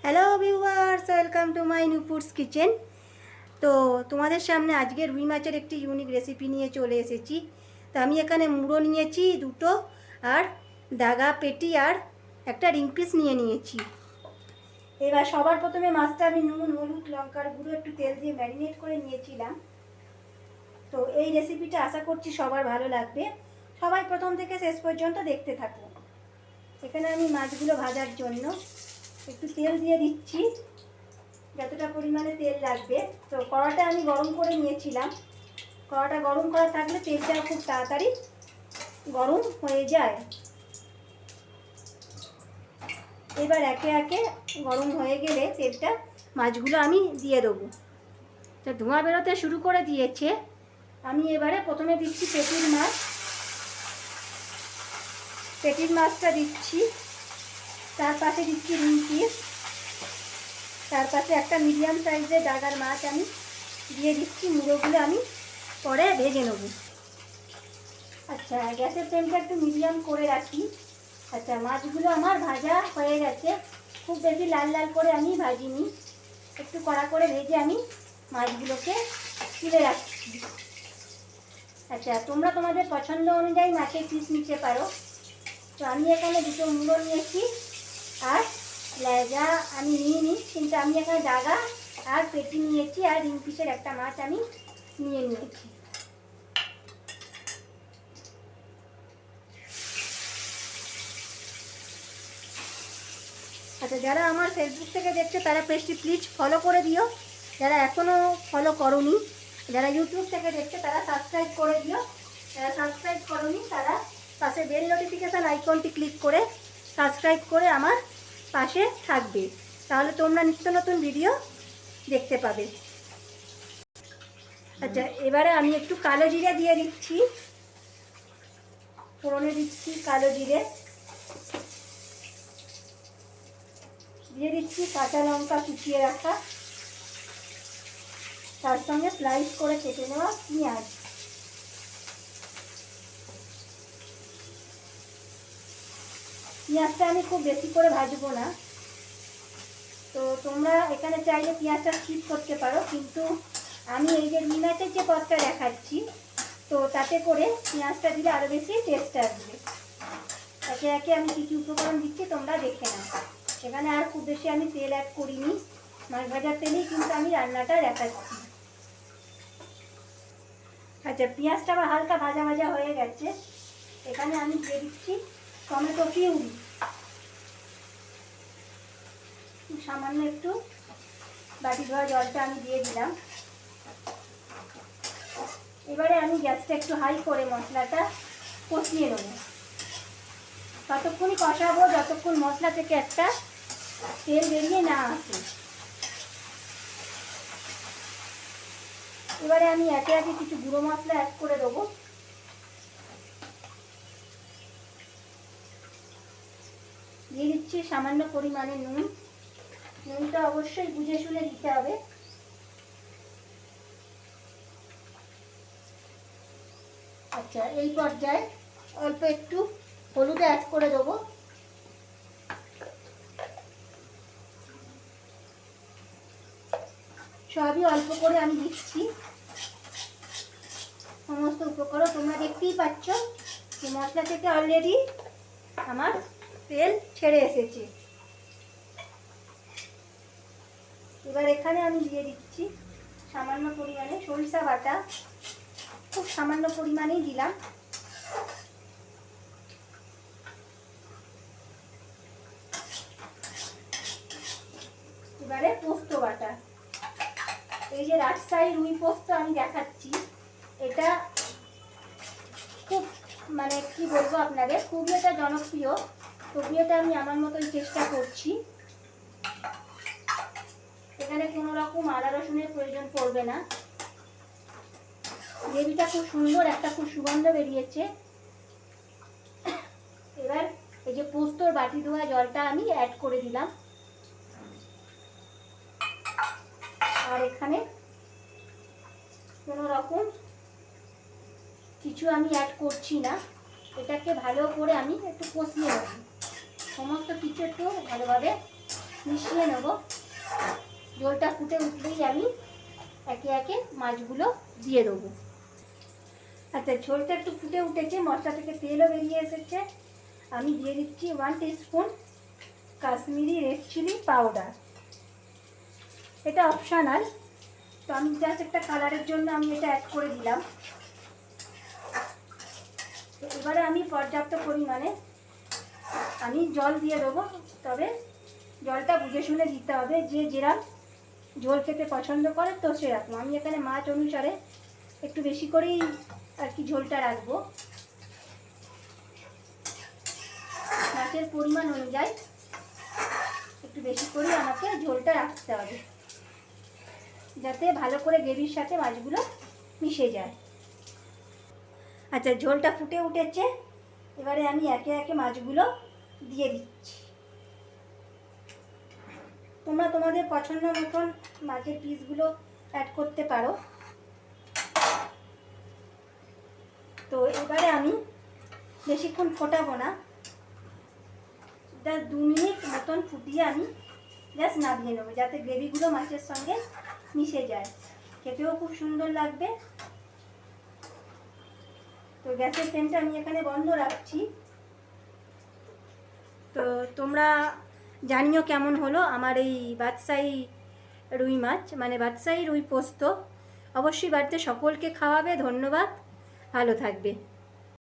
Hello viewers, welcome to my Nupur's kitchen. তো তোমাদের সামনে আজকে রুই মাছের একটি ইউনিক রেসিপি নিয়ে চলে এসেছি। তো আমি এখানে মুড়ো নিয়েছি দুটো, আর দাগা পেটি আর একটা রিং পিস নিয়েছি। এবার সবার প্রথমে মাছটা আমি নুন, হলুদ, লঙ্কার গুঁড়ো, একটু তেল দিয়ে ম্যারিনেট করে নিয়েছিলাম। তো এই রেসিপিটা আশা করছি সবার ভালো লাগবে। সবাই প্রথম থেকে শেষ পর্যন্ত দেখতে থাকো। এখানে আমি মাছগুলো ভাজার জন্য একটু তেল দিয়ে দিচ্ছি, যতটা পরিমাণে তেল লাগবে। তো কড়াটা আমি গরম করে নিয়েছিলাম। কড়াটা গরম করা থাকলে তেলটা খুব তাড়াতাড়ি গরম হয়ে যায়। এবার একে একে গরম হয়ে গেলে তেলটা মাছগুলো আমি দিয়ে দেবো। তো ধোঁয়া বেরোতে শুরু করে দিয়েছে। আমি এবারে প্রথমে দিচ্ছি পেটির মাছটা দিচ্ছি, তার পাশে দিচ্ছি রুই পিস, তার পাশে একটা মিডিয়াম সাইজের ডাগার মাছ আমি দিয়ে দিচ্ছি। মুড়োগুলো আমি পরে ভেজে নেব। আচ্ছা, গ্যাসের ফ্লেমটা একটু মিডিয়াম করে রাখি। আচ্ছা, মাছগুলো আমার ভাজা হয়ে গেছে। খুব বেশি লাল লাল করে আমি ভাজিনি, একটু কড়া করে ভেজে আমি মাছগুলোকে তুলে রাখছি। আচ্ছা, তোমরা তোমাদের পছন্দ অনুযায়ী মাছের পিস নিতে পারো। তো আমি এখানে দুটো মুড়ো নিয়েছি, আর লেজা আমি নিইনি, কিন্তু আমি এখানে ডাগা আর পেটি নিয়েছি, আর রিং পিসের একটা মাছ আমি নিয়েছি। আচ্ছা, যারা আমার ফেসবুক থেকে দেখছো তারা পেজটি প্লিজ ফলো করে দিও। যারা এখনও ফলো করোনি, যারা ইউটিউব থেকে দেখছো তারা সাবস্ক্রাইব করে দিও। যারা সাবস্ক্রাইব করোনি তারা পাশে বেল নোটিফিকেশান আইকনটি ক্লিক করে সাবস্ক্রাইব করে আমার পাশে থাকবে, তাহলে তোমরা নিত্য নতুন ভিডিও দেখতে পাবে। আচ্ছা, এবারে আমি একটু কালো জিরে দিয়ে দিচ্ছি, ফোড়নে দিচ্ছি কালো জিরে, দিয়ে দিচ্ছি কাঁচা লঙ্কা কুচিয়ে রাখা, তার সঙ্গে স্লাইস করে কেটে নেওয়া পেঁয়াজ। পেঁয়াজটা আমি খুব বেশি করে ভাজবো না। তো তোমরা এখানে চাইলে পেঁয়াজটা স্কিপ করতে পারো, কিন্তু আমি এই যে রুই মাছের যে পদটা দেখাচ্ছি, তো তাতে করে পেঁয়াজটা দিলে আরও বেশি টেস্ট আসবে। একে একে আমি কী কী উপকরণ দিচ্ছি তোমরা দেখে নাও। এখানে আর খুব বেশি আমি তেল অ্যাড করিনি, মাছ ভাজার তেলেই কিন্তু আমি রান্নাটা দেখাচ্ছি। আচ্ছা, পেঁয়াজটা আমার হালকা ভাজা ভাজা হয়ে গেছে। এখানে আমি দিয়ে দিচ্ছি টমেটো পিউরি, সামান্য একটু বাটি ধোয়া জলটা আমি দিয়ে দিলাম। এবারে আমি গ্যাসটা একটু হাই করে মশলাটা কষিয়ে নেব। ততক্ষণই কষাবো যতক্ষণ মশলা থেকে একটা তেল বেরিয়ে না আসে। এবারে আমি একে একে কিছু গুঁড়ো মশলা অ্যাড করে দেবো। দিয়ে দিচ্ছি সামান্য পরিমাণে নুন। নুনটা অবশ্যই বুঝে শুনে দিতে হবে। আচ্ছা, এই পর্যায়ে অল্প একটু হলুদ অ্যাড করে দেবো। সবই অল্প করে আমি দিচ্ছি। সমস্ত উপকরণ তোমরা দেখতেই পাচ্ছ যে মশলা থেকে অলরেডি আমার তেল ছেড়ে এসেছে। এবার এখানে আমি দিয়ে দিচ্ছি সামান্য পরিমাণে সরিষা বাটা, খুব সামান্য পরিমাণেই দিলাম। এবারে পোস্ত বাটা, এই যে রাজশাহী রুই পোস্ত আমি দেখাচ্ছি, এটা খুব মানে কি বলবো আপনাদের, খুবই এটা জনপ্রিয়। তবু এটা আমি আমার মতোই চেষ্টা করছি। এখানে কোনো রকম আদা রসুনের প্রয়োজন পড়বে না। গ্রেভিটা খুব সুন্দর, একটা খুব সুগন্ধ বেরিয়েছে। এবার এই যে পোস্তর বাটি ধোয়া জলটা আমি অ্যাড করে দিলাম, আর এখানে কোনো রকম কিছু আমি অ্যাড করছি না। এটাকে ভালো করে আমি একটু কষিয়ে নেব, সমস্ত কিছু একটু ভালোভাবে মিশিয়ে নেব। ঝোলটা ফুটে উঠলেই আমি একে একে মাছগুলো দিয়ে দেবো। আচ্ছা, ঝোলটা একটু ফুটে উঠেছে, মশলা থেকে তেলও বেরিয়ে এসেছে। আমি দিয়ে দিচ্ছি 1 teaspoon Kashmiri red chilli powder. এটা অপশনাল, তো আমি জাস্ট একটা কালারের জন্য আমি এটা অ্যাড করে দিলাম। তো এবারে আমি পর্যাপ্ত পরিমাণে আমি জল দিয়ে দেবো, তবে জলটা বুঝে শুনে দিতে হবে, যে যেরকম ঝোল খেতে পছন্দ করে তো সেরকম। আমি এখানে মাছ অনুসারে একটু বেশি করেই আর কি ঝোলটা রাখবো। মাছের পরিমাণ অনুযায়ী একটু বেশি করেই আমাকে ঝোলটা রাখতে হবে, যাতে ভালো করে গ্রেভির সাথে মাছগুলো মিশে যায়। আচ্ছা, ঝোলটা ফুটে উঠেছে, এবারে আমি একে একে মাছগুলো দিয়ে দিচ্ছি। তোমরা তোমাদের পছন্দ মতন মাছের পিসগুলো অ্যাড করতে পারো। তো এবারে আমি বেশিক্ষণ ফোটাবো না, জাস্ট 2 মিনিট মতন ফুটিয়ে আমি জাস্ট নামিয়ে নেবো, যাতে গ্রেভিগুলো মাছের সঙ্গে মিশে যায়, খেতেও খুব সুন্দর লাগবে। তো গ্যাসের ফ্লেমটা আমি এখানে বন্ধ রাখছি। তো তোমরা জানিও কেমন হলো আমার এই বাদশাহী রুই মাছ, মানে বাদশাহী রুই পোস্ত। অবশ্যই বাড়িতে সকলকে খাওয়াবে। ধন্যবাদ, ভালো থাকবে।